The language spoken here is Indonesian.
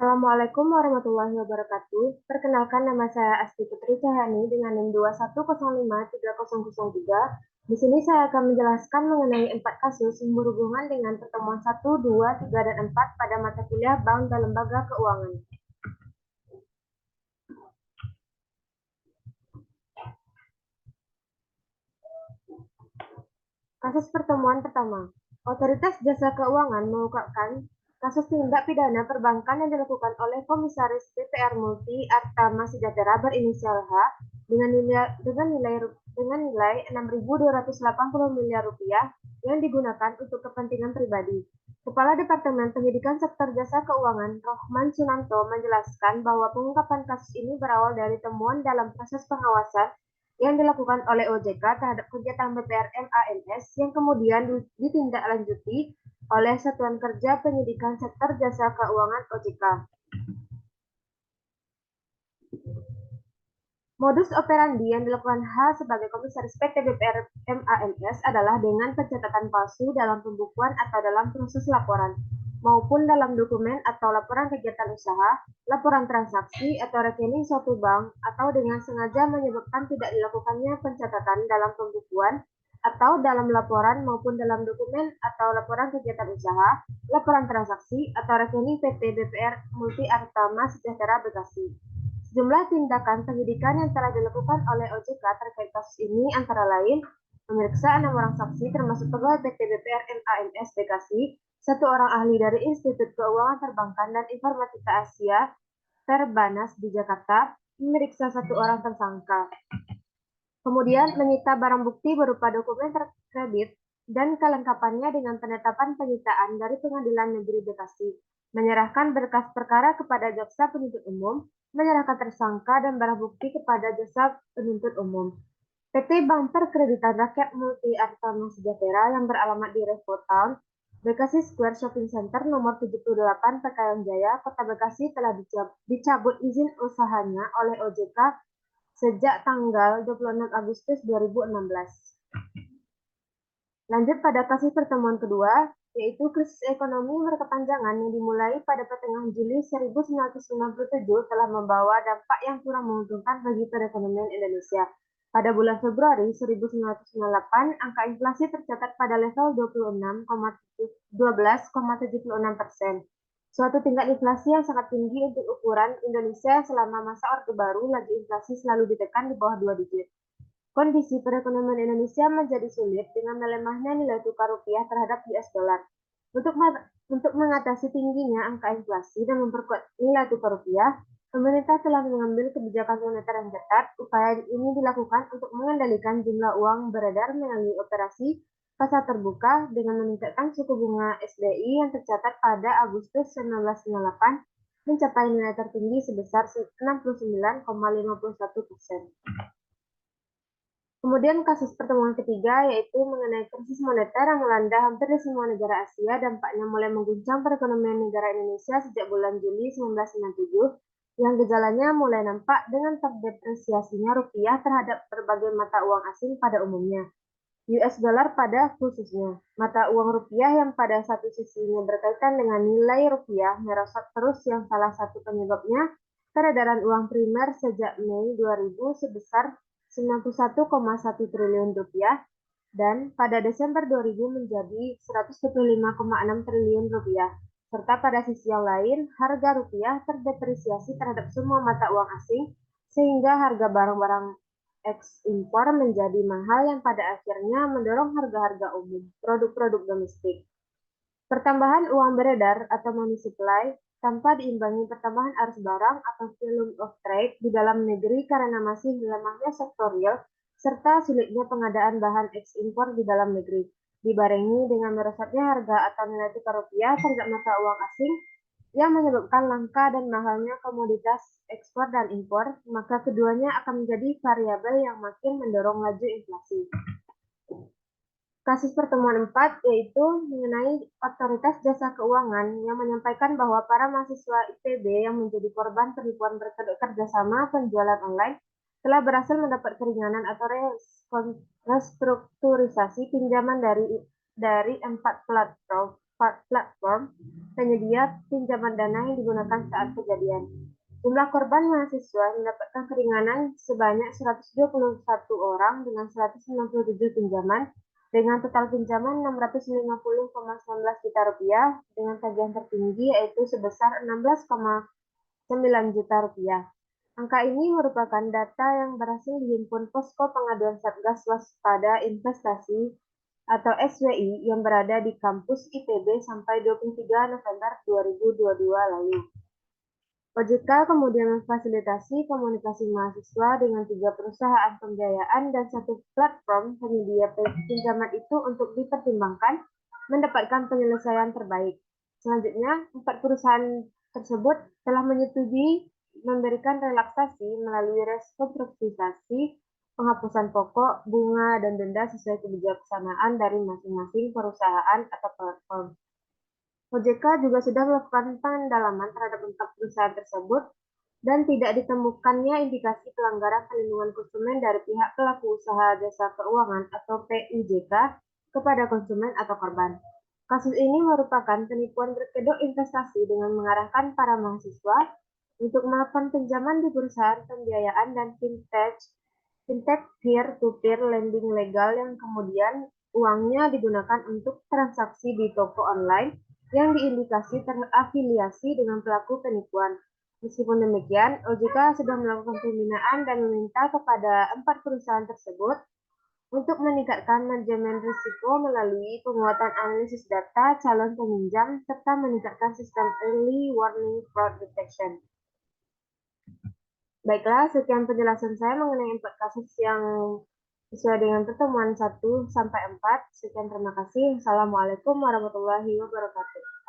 Assalamualaikum warahmatullahi wabarakatuh. Perkenalkan, nama saya Asti Putri Cahyani dengan NIM 21053. Di sini saya akan menjelaskan mengenai 4 kasus yang berhubungan dengan pertemuan 1, 2, 3, dan 4 pada mata kuliah Bank dan Lembaga Keuangan. Kasus pertemuan pertama. Otoritas Jasa Keuangan mengungkapkan kasus tindak pidana perbankan yang dilakukan oleh Komisaris BPR Multi Artama Sejahtera berinisial H dengan nilai 6.280 miliar rupiah yang digunakan untuk kepentingan pribadi. Kepala Departemen Penyidikan Sektor Jasa Keuangan, Rohman Sunanto, menjelaskan bahwa pengungkapan kasus ini berawal dari temuan dalam proses pengawasan yang dilakukan oleh OJK terhadap kegiatan BPR MANS yang kemudian ditindaklanjuti oleh Satuan Kerja Penyidikan Sektor Jasa Keuangan OJK. Modus operandi yang dilakukan H sebagai komisaris PT BPR MANS adalah dengan pencatatan palsu dalam pembukuan atau dalam proses laporan, maupun dalam dokumen atau laporan kegiatan usaha, laporan transaksi, atau rekening suatu bank, atau dengan sengaja menyebabkan tidak dilakukannya pencatatan dalam pembukuan atau dalam laporan maupun dalam dokumen atau laporan kegiatan usaha, laporan transaksi, atau rekening PT BPR Multi Artama Sejahtera Bekasi. Sejumlah tindakan penyidikan yang telah dilakukan oleh OJK terkait kasus ini antara lain memeriksa 6 orang saksi termasuk pegawai PT BPR MANS Bekasi, 1 orang ahli dari Institut Keuangan Perbankan dan Informatika Asia Perbanas di Jakarta, memeriksa 1 orang tersangka. Kemudian menyita barang bukti berupa dokumen terkredit dan kelengkapannya dengan penetapan penyitaan dari Pengadilan Negeri Bekasi, menyerahkan berkas perkara kepada jaksa penuntut umum, menyerahkan tersangka dan barang bukti kepada jaksa penuntut umum. PT Bank Perkreditan Rakyat Multi Artama Sejahtera yang beralamat di Revo Town, Bekasi Square Shopping Center nomor 78 Pekayang Jaya, Kota Bekasi telah dicabut izin usahanya oleh OJK sejak tanggal 26 Agustus 2016. Lanjut pada kasus pertemuan kedua, yaitu krisis ekonomi berkepanjangan yang dimulai pada pertengahan Juli 1997 telah membawa dampak yang kurang menguntungkan bagi perekonomian Indonesia. Pada bulan Februari 1998, angka inflasi tercatat pada level 12,76%. Suatu tingkat inflasi yang sangat tinggi untuk ukuran Indonesia selama masa Orde Baru, laju inflasi selalu ditekan di bawah 2 digit. Kondisi perekonomian Indonesia menjadi sulit dengan melemahnya nilai tukar rupiah terhadap US dollar. Untuk mengatasi tingginya angka inflasi dan memperkuat nilai tukar rupiah, pemerintah telah mengambil kebijakan moneter yang ketat. Upaya ini dilakukan untuk mengendalikan jumlah uang beredar melalui operasi pasar terbuka dengan meningkatkan suku bunga SBI yang tercatat pada Agustus 1998 mencapai nilai tertinggi sebesar 69,51%. Kemudian kasus pertemuan ketiga yaitu mengenai krisis moneter yang melanda hampir di semua negara Asia. Dampaknya mulai mengguncang perekonomian negara Indonesia sejak bulan Juli 1997, yang gejalanya mulai nampak dengan terdepresiasinya rupiah terhadap berbagai mata uang asing pada umumnya. US dollar pada khususnya. Mata uang rupiah yang pada satu sisinya berkaitan dengan nilai rupiah merosot terus, yang salah satu penyebabnya peredaran uang primer sejak Mei 2000 sebesar 91,1 triliun rupiah dan pada Desember 2000 menjadi 125,6 triliun rupiah. Serta pada sisi yang lain, harga rupiah terdepresiasi terhadap semua mata uang asing sehingga harga barang-barang ekspor menjadi mahal yang pada akhirnya mendorong harga-harga umum produk-produk domestik. Pertambahan uang beredar atau money supply tanpa diimbangi pertambahan arus barang atau volume of trade di dalam negeri karena masih lemahnya sektor real serta sulitnya pengadaan bahan ekspor di dalam negeri, dibarengi dengan merosotnya harga atau nilai tukar rupiah terhadap mata uang asing yang menyebabkan langka dan mahalnya komoditas ekspor dan impor, maka keduanya akan menjadi variabel yang makin mendorong laju inflasi. Kasus pertemuan 4 yaitu mengenai Otoritas Jasa Keuangan yang menyampaikan bahwa para mahasiswa IPB yang menjadi korban penipuan berkedok kerjasama penjualan online telah berhasil mendapat keringanan atau restrukturisasi pinjaman dari 4 platform penyedia pinjaman dana yang digunakan saat kejadian. Jumlah korban mahasiswa mendapatkan keringanan sebanyak 121 orang dengan 197 pinjaman, dengan total pinjaman 650,19 juta rupiah, dengan tagihan tertinggi yaitu sebesar 16,9 juta rupiah. Angka ini merupakan data yang berhasil dihimpun Posko Pengaduan Satgas Waspada Investasi atau SWI yang berada di kampus ITB sampai 23 November 2022 lalu. OJK kemudian memfasilitasi komunikasi mahasiswa dengan 3 perusahaan pembiayaan dan 1 platform penyedia pinjaman itu untuk dipertimbangkan mendapatkan penyelesaian terbaik. Selanjutnya, 4 perusahaan tersebut telah menyetujui memberikan relaksasi melalui restrukturisasi, penghapusan pokok, bunga, dan denda sesuai kebijaksanaan dari masing-masing perusahaan atau platform. OJK juga sudah melakukan pendalaman terhadap 4 perusahaan tersebut dan tidak ditemukannya indikasi pelanggaran perlindungan konsumen dari pihak pelaku usaha jasa keuangan atau PUJK kepada konsumen atau korban. Kasus ini merupakan penipuan berkedok investasi dengan mengarahkan para mahasiswa untuk melakukan pinjaman di perusahaan pembiayaan dan fintech peer-to-peer lending legal yang kemudian uangnya digunakan untuk transaksi di toko online yang diindikasi terafiliasi dengan pelaku penipuan. Meskipun demikian, OJK sudah melakukan pembinaan dan meminta kepada 4 perusahaan tersebut untuk meningkatkan manajemen risiko melalui penguatan analisis data calon peminjam serta meningkatkan sistem early warning fraud detection. Baiklah, sekian penjelasan saya mengenai 4 kasus yang sesuai dengan pertemuan 1 sampai 4. Sekian, terima kasih. Assalamualaikum warahmatullahi wabarakatuh.